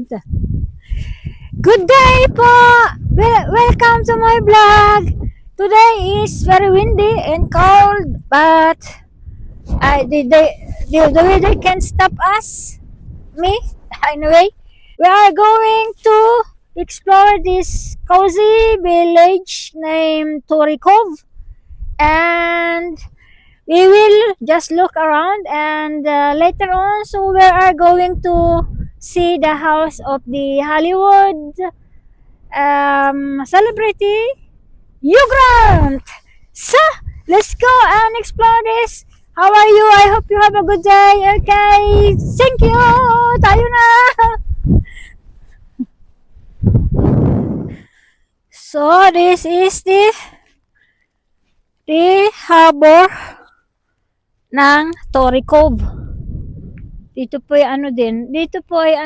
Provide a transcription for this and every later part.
Ganda. Good day po! Welcome to my vlog! Today is very windy and cold, but the weather can't stop us. Me, anyway. We are going to explore this cozy village named Torikov, and we will just look around, and later on so we are going to see the house of the Hollywood celebrity Hugh Grant. So let's go and explore this. How are you? I hope you have a good day. Okay, thank you. Tayo na. So this is the harbor ng Torrey Cove. Dito po ay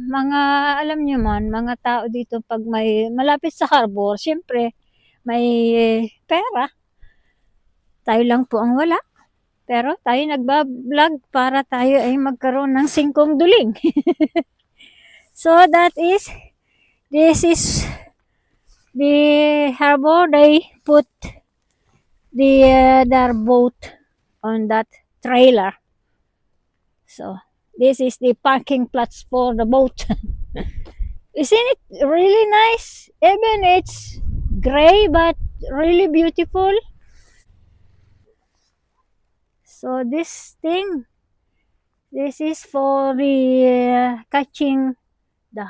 mga alam niyo man, mga tao dito pag may malapit sa harbor, syempre may pera. Tayo lang po ang wala. Pero tayo nagba-vlog para tayo ay magkaroon ng singkong duling. So this is the harbor. They put their boat on that trailer. So this is the parking plots for the boat. Isn't it really nice? Even it's gray but really beautiful. So this is for the catching the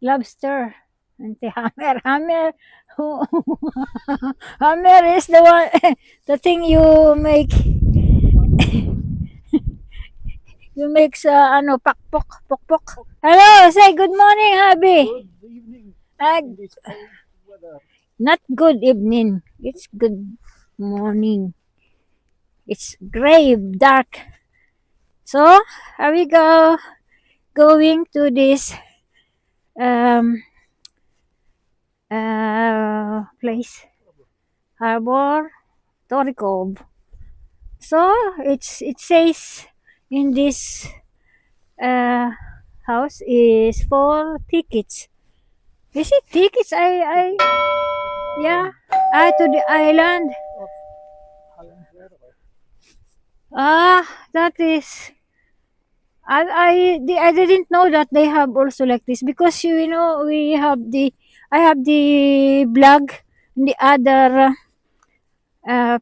lobster. And the hammer. Hammer is the one, the thing you make. You make sa pokpok. Hello, say good morning, Habi. Good evening Uh, in this cold weather. Not good evening. It's good morning. It's gray, dark. So, here we go. Going to this place, harbor, Torrey Cove. So it says in this house is for tickets. Is it tickets? Yeah. To the island. Of Holland weather. That is. I didn't know that they have also like this, because I have the blog in the other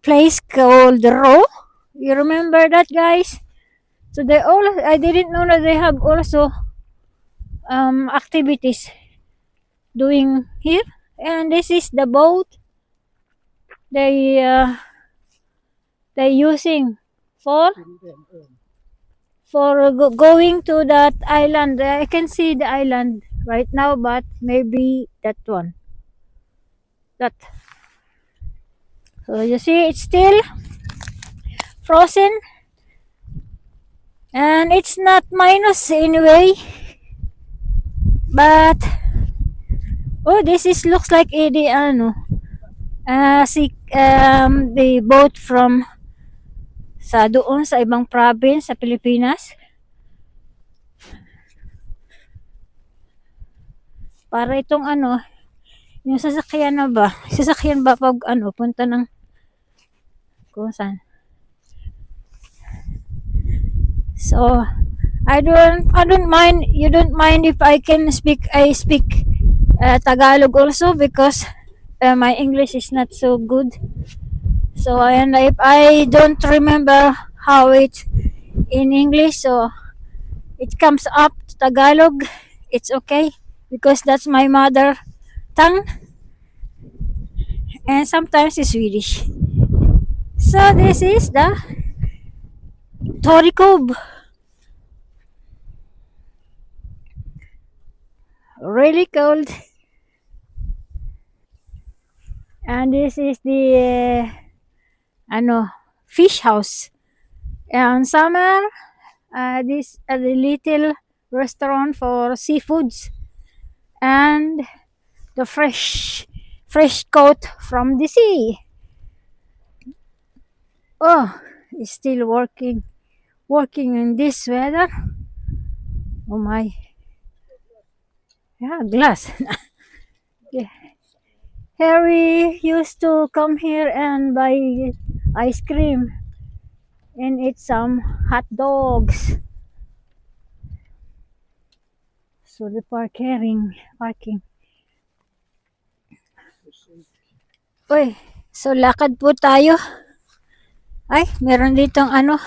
place called Raw. You remember that, guys? So I didn't know that they have also activities doing here. And this is the boat they using for going to that island. I can see the island right now, but maybe that one. That. So you see, it's still frozen, and it's not minus anyway. But this is looks like the boat from sa doon sa ibang province sa Pilipinas. Para itong yung sasakyan ba pag punta ng kung saan. So I don't mind, you don't mind if I speak Tagalog also, because my English is not so good. So and if I don't remember how it in English, so it comes up to Tagalog, it's okay, because that's my mother tongue, and sometimes it's Swedish. So this is the Torrey Cove. Really cold. And this is the fish house. And summer, this a little restaurant for seafoods and the fresh caught from the sea. Oh, it's still working in this weather. Oh my. Yeah, glass. Yeah. Harry used to come here and buy ice cream and eat some hot dogs. So the parking. Uy, so lakad po tayo. Ay, meron ditong ano.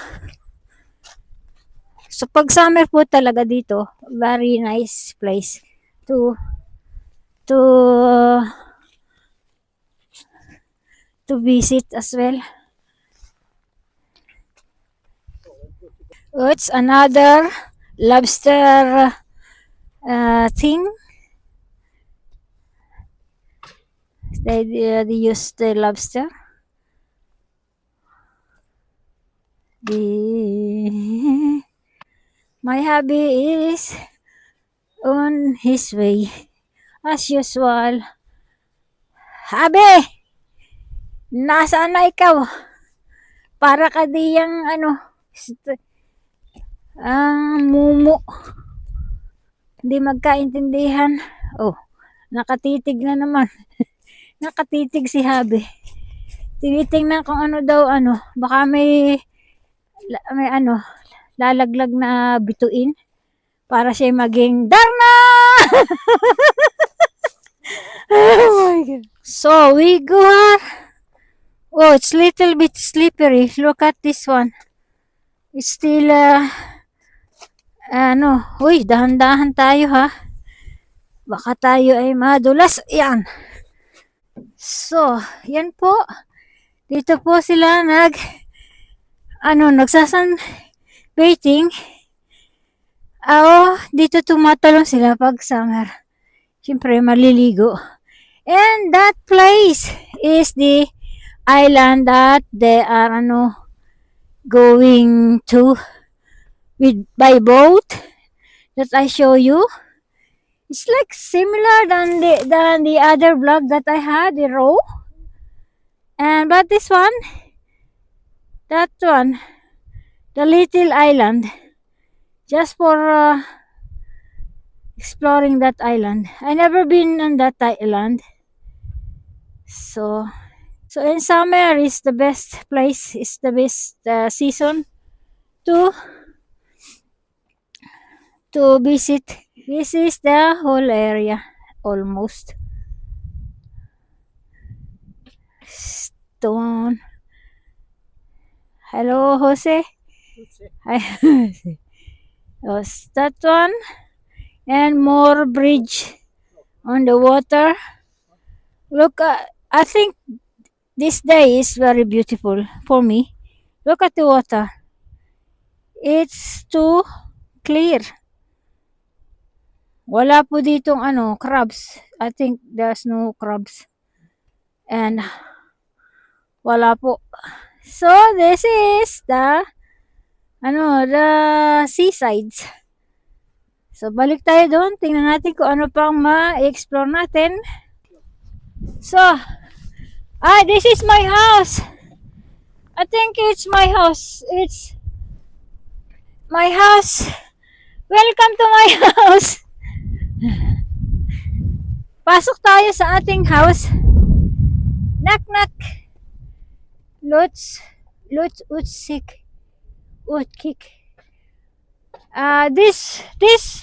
So pag summer po talaga dito, very nice place to to visit as well. Oh, it's another lobster thing. They use the lobster. My hubby is on his way as usual. Hubby, nasaan na ikaw? Para ka diyang ano, mumu. Hindi magkaintindihan. Oh, nakatitig na naman. Nakatitig si hubby. Tinitingnan kung ano daw ano, baka may ano, lalaglag na bituin para siya maging Darna! Oh my God. So we go. Oh, it's little bit slippery. Look at this one. It's still ano, uy, dahan-dahan tayo ha. Baka tayo ay madulas. Yan. So, yan po. Dito po sila nagsasan baiting. Dito tumatalon sila pag summer. Siyempre, maliligo. And that place is the island that they are going to by boat that I show you. It's like similar than the other vlog that I had, the row. But this one, that one, the little island, just for exploring that island. I never been on that island. So in summer is the best place, is the best season to visit. This is the whole area, almost. Stone. Hello, Jose. Hi. That one. And more bridge on the water. Look, I think this day is very beautiful for me. Look at the water. It's too clear. Wala po ditong crabs. I think there's no crabs. And wala po. So this is the seasides. So balik tayo doon. Tingnan natin kung ano pang ma-explore natin. So, this is my house. I think it's my house. It's my house. Welcome to my house. Pasok tayo sa ating house. Knock knock. Lutz utsik. Utkik. This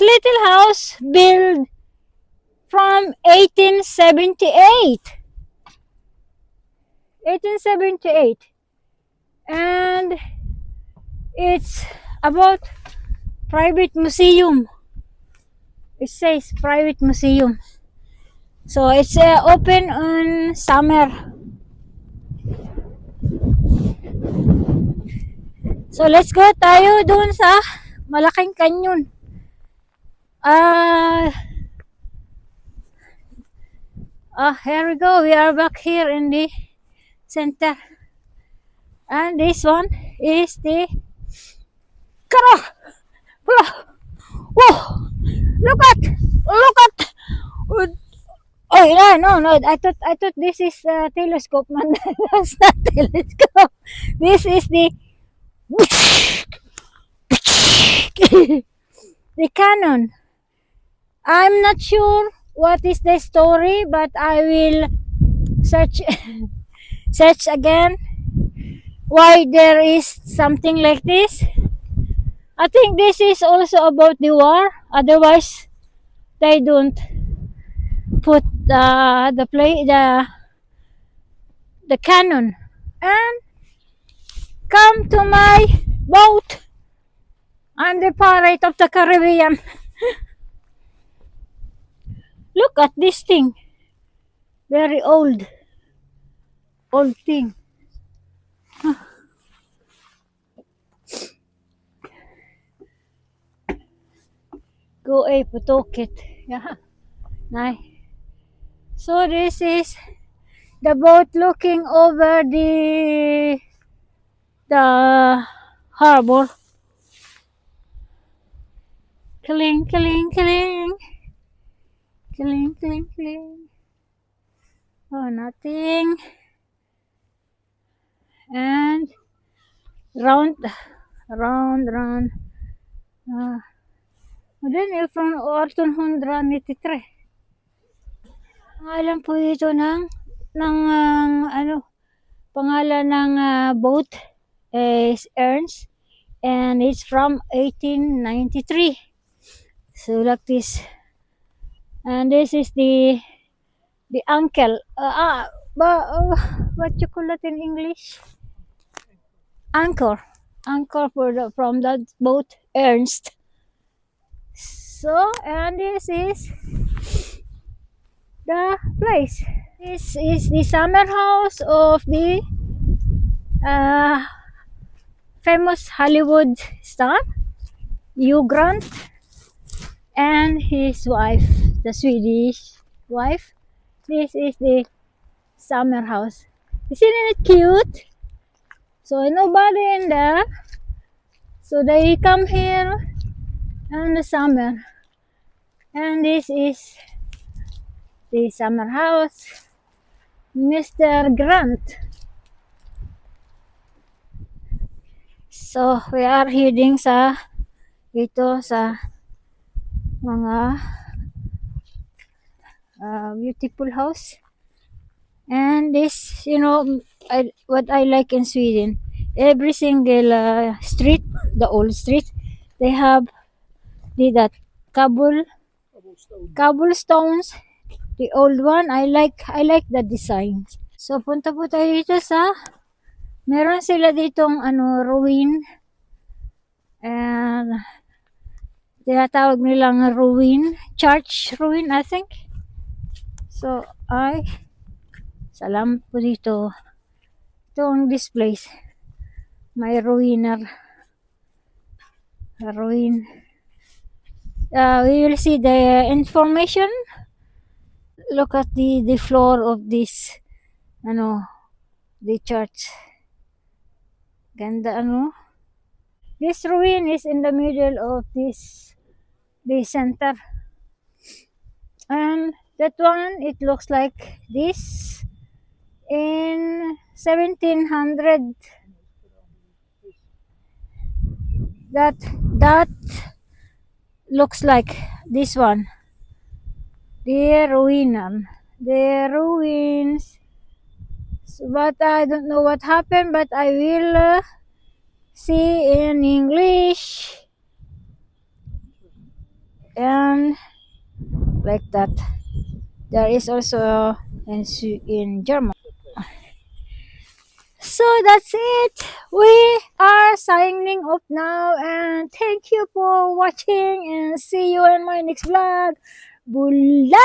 little house built from 1878. 1878. And it's about private museum. It says private museum. So it's open on summer. So let's go tayo doon sa malaking canyon. Here we go. We are back here in the center. And this one is the Whoa! Look at! Oh no! I thought this is a telescope, man. That's not telescope. This is the the cannon. I'm not sure what is the story, but I will search search again why there is something like this. I think this is also about the war. Otherwise, they don't put the cannon. And come to my boat. I'm the pirate of the Caribbean. Look at this thing. Very old thing. Go a Pawtucket. Yeah. Nice. So this is the boat looking over the harbor. Cling, cling, cling. Cling, cling, cling. Oh, nothing. And round. Then from 1893. Alam po dito pangalan ng boat is Ernst, and it's from 1893. So like this. And this is the uncle. What you call it in English? Anchor from that boat Ernst. So, and this is the place. This is the summer house of the famous Hollywood star Hugh Grant and his wife, the Swedish wife. This is the summer house. Isn't it cute? So nobody in there. So they come here in the summer. And this is the summer house. Mr. Grant. So we are heading sa mga beautiful house. And this, what I like in Sweden, every single street, the old street, they have that cobblestones. The old one, I like the design. So punta po tayo dito meron sila ditong ruin, and tinatawag nilang ruin, church ruin, I think. So salamat po dito. Itong this place, may ruin. We will see the information. Look at the floor of this the church. Ganda This ruin is in the middle of the center. And that one, it looks like this in 1700. That looks like this one. The ruins. But I don't know what happened, but I will see in English. And like that. There is also in German. So that's it. We are signing off now, and thank you for watching, and see you in my next vlog. Bula!